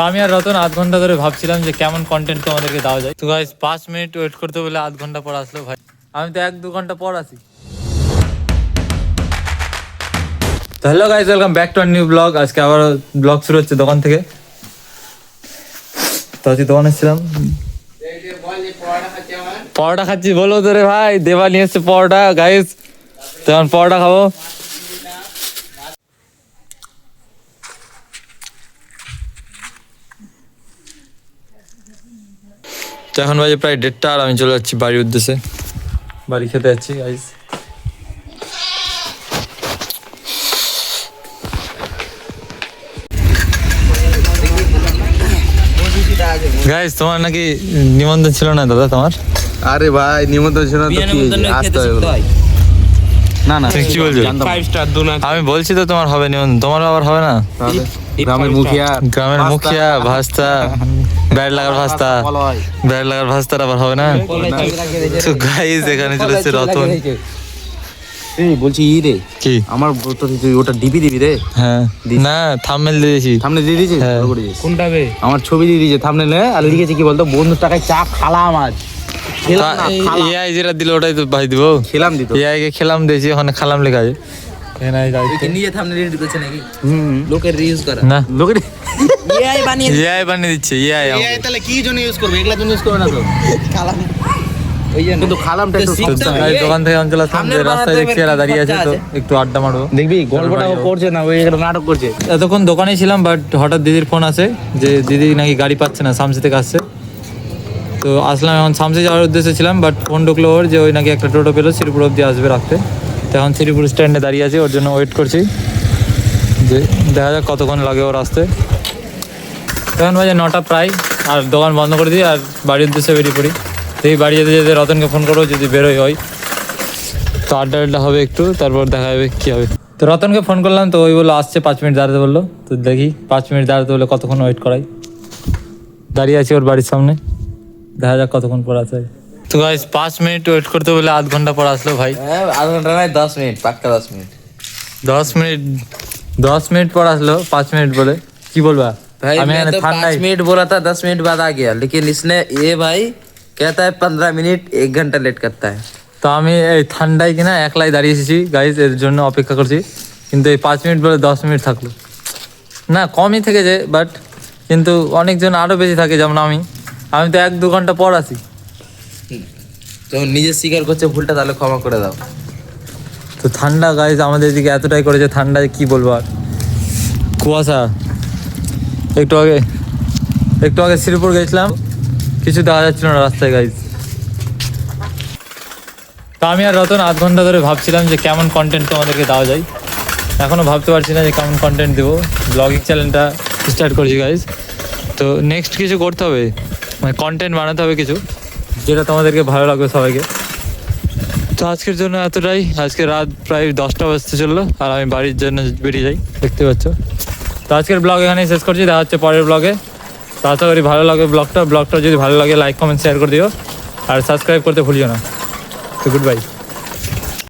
আমি আর রতন আধ ঘন্টা ধরে ভাবছিলাম যে কেমন কন্টেন্ট তোমাদেরকে দেওয়া যায়। তো গাইস 5 মিনিট ওয়েট করতে বলে আধ ঘন্টা পর আসলো ভাই। আমি তো 1-2 ঘন্টা পর আসি। তো hello guys, welcome back to our new blog. আজকে আবার ব্লগ শুরু হচ্ছে দোকান থেকে। তো আজকে দোকানে ছিলাম, পরোটা খাচ্ছি। বলো তো রে ভাই, দেবা নিয়ে এসছে পরোটা গাইস। তো এখন পরোটা খাবো। তো এখন বাজে প্রায় 1:30 আর আমি চলে যাচ্ছি বাড়ির উদ্দেশ্যে। বাড়ি খেতে যাচ্ছি গাইস। গাইস তোমার নাকি নিমন্ত্রণ ছিল না দাদা তোমার? আরে ভাই নিমন্ত্রণ ছিল না তো কি আসতে হবে? না না কি বলছো? 5 স্টার দোনা। আমি বলছি তো তোমার হবে নিমন্ত্রণ, তোমার আবার হবে না? গ্রামের মুখিয়া ভাস্তা ব্যাড লাগার ভাস্তা আবার হবে না। তো গাইস এখানে চলেছে রতন। এই বলছি রে কি আমার তো তুই ওটা ডিপি দিবি রে। হ্যাঁ না, থাম্বনেল দিয়ে দিয়েছি। সামনে দিয়ে দিয়েছিস? হ্যাঁ। ভালো করে দিয়েছিস। কোনটা বে? আমার ছবি দিয়ে দিয়েছে থাম্বনেলে আর লিখেছে কি বলতো, বন্ধুর টাকায় চা খালাম আজ। খেলাম না, খালাম। এআই যেটা দিল ওটাই তো ভাই দিব। খেলাম দিত। এআই কে খেলাম দিয়েছি, ওখানে খালাম লেখা আছে। নিজে থাম্বনেল এডিট করছে নাকি? হুম লোকের রিউজ করা। না, লোকের এআই বানিয়ে এআই বানিয়ে দিচ্ছে। এআই তাহলে কি জন্য ইউজ করবে? এগুলা জন্য ইউজ করবে না তো। কালাম। ওই জন্য কিন্তু খালামটা একটু দোকান থেকে অঞ্চল আসলাম, যে রাস্তায় দেখছি এরা দাঁড়িয়ে আছে, তো একটু আড্ডা মারবো। দেখবি গল্পটা ও করছে না, ওই এখানে নাটক করছে। এতক্ষণ দোকানে ছিলাম, বাট হঠাৎ দিদির ফোন আসে যে দিদি নাকি গাড়ি পাচ্ছে না, শামসি থেকে আসছে। তো আসলাম, এখন শামসি যাওয়ার উদ্দেশ্যে ছিলাম, বাট ফোন ঢুকলো ওর যে ওই নাকি একটা টোটো পেলো শ্রীপুর অব্দি আসবে রাখতে। তো এখন শ্রীপুর স্ট্যান্ডে দাঁড়িয়ে আছে, ওর জন্য ওয়েট করছি যে দেখা যাক কতক্ষণ লাগে ওর আসতে। এখন বাজে 9টা প্রায়, আর দোকান বন্ধ করে দিই আর বাড়ির উদ্দেশ্যে বেরিয়ে পড়ি। দেখি বাড়ি যেতে যেতে রতনকে ফোন করবো, যদি বেরোই হয় তো আড্ডা হবে একটু, তারপর দেখা যাবে কী হবে। তো রতনকে ফোন করলাম, তো ওই বললো আসছে, 5 মিনিট দাঁড়াতে বললো। তো দেখি 5 মিনিট দাঁড়াতে বললে কতক্ষণ ওয়েট করাই। দাঁড়িয়ে আছি ওর বাড়ির সামনে, দেখা যাক কতক্ষণ পর আসে। তো গাইস 5 মিনিট ওয়েট করতে বলে আধ ঘন্টা পর আসলো ভাই। আধা ঘন্টা নয়, 10 মিনিট, পাক্কা 10 মিনিট। 10 মিনিট পর আসলো, 5 মিনিট বলে কি বলবা? भाई আমি मैं तो 5 मिनट बोला था, 10 मिनट बाद आ गया, लेकिन इसने ये भाई कहता है 15 मिनट 1 घंटा लेट करता है। তো আমি এই ঠান্ডায় কিনা একলাই দাঁড়িয়ে এসেছি গাইস, এর জন্য অপেক্ষা করছি। কিন্তু এই 5 মিনিট বলে 10 মিনিট থাকলো না, কমই থেকেছে, বাট কিন্তু অনেকজন আরও বেশি থাকে, যেমন আমি তো 1-2 ঘন্টা পর আসি। যখন নিজে স্বীকার করছে ভুলটা, তাহলে ক্ষমা করে দাও। তো ঠান্ডা গাইস আমাদের এদিকে এতটাই করেছে, ঠান্ডায় কি বলবো আর। কুয়াশা। একটু আগে শ্রীপুর গেছিলাম, কিছু দেখা যাচ্ছিল না রাস্তায় গাইস। তো আমি আর রতন আধ ঘন্টা ধরে ভাবছিলাম যে কেমন কন্টেন্ট তোমাদেরকে দেওয়া যায়। এখনও ভাবতে পারছি না যে কেমন কন্টেন্ট দেবো। ব্লগিং চ্যানেলটা স্টার্ট করছি গাইস। তো নেক্সট কিছু করতে হবে, মানে কন্টেন্ট বানাতে হবে কিছু, যেটা তোমাদেরকে ভালো লাগবে সবাইকে। তো আজকের জন্য এতটাই। আজকে রাত প্রায় 10টা বাজতে চললো, আর আমি বাড়ির জন্য বেরিয়ে যাই, দেখতে পাচ্ছ। তো আজকের ব্লগ এখানেই শেষ করছি, দেখা হচ্ছে পরের ব্লগে। তো আশা করি ভালো লাগে ব্লগটা যদি ভালো লাগে লাইক কমেন্ট শেয়ার করে দিও, আর সাবস্ক্রাইব করতে ভুলিও না। তো গুড বাই।